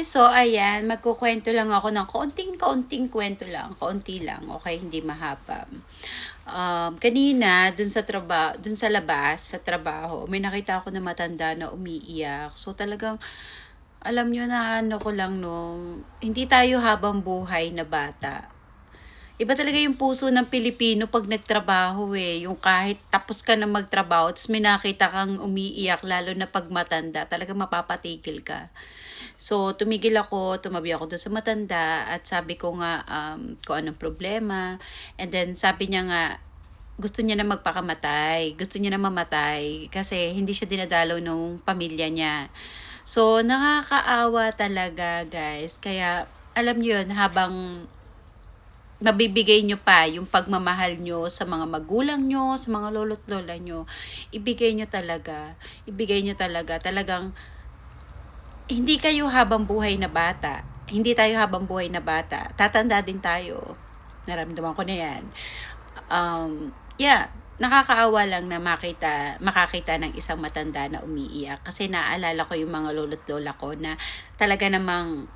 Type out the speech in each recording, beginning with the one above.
guys, so ayan, magkukwento lang ako ng kaunting kwento lang, kaunti lang, okay, hindi mahaba. Kanina, dun sa labas, sa trabaho, may nakita ako na matanda na umiiyak. So talagang, alam nyo na ano ko lang no, hindi tayo habang buhay na bata. Iba talaga yung puso ng Pilipino pag nagtrabaho eh. Yung kahit tapos ka na magtrabaho, tapos may nakita kang umiiyak, lalo na pag matanda, talaga mapapatigil ka. So, tumigil ako, tumabi ako doon sa matanda, at sabi ko nga kung anong problema. And then, sabi niya nga, gusto niya na magpakamatay, gusto niya na mamatay, kasi hindi siya dinadalaw ng pamilya niya. So, nakakaawa talaga guys. Kaya, alam niyo yun, habang mabibigay nyo pa yung pagmamahal nyo sa mga magulang nyo, sa mga lolo't lola nyo, ibigay nyo talaga. Ibigay nyo talaga. Talagang, hindi kayo habang buhay na bata. Hindi tayo habang buhay na bata. Tatanda din tayo. Naramdaman ko na yan. Yeah, nakakaawa lang na makakita ng isang matanda na umiiyak. Kasi naaalala ko yung mga lolo't lola ko na talaga namang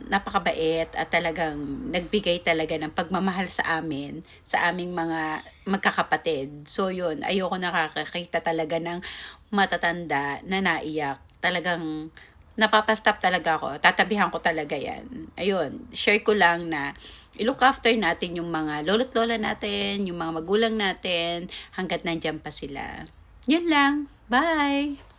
napakabait at talagang nagbigay talaga ng pagmamahal sa amin, sa aming mga magkakapatid. So yun, ayoko nakakakita talaga ng matatanda na naiyak. Talagang napapastop talaga ako. Tatabihan ko talaga yan. Ayun, share ko lang na i-look after natin yung mga lolo't lola natin, yung mga magulang natin, hanggat nandyan pa sila. Yun lang. Bye!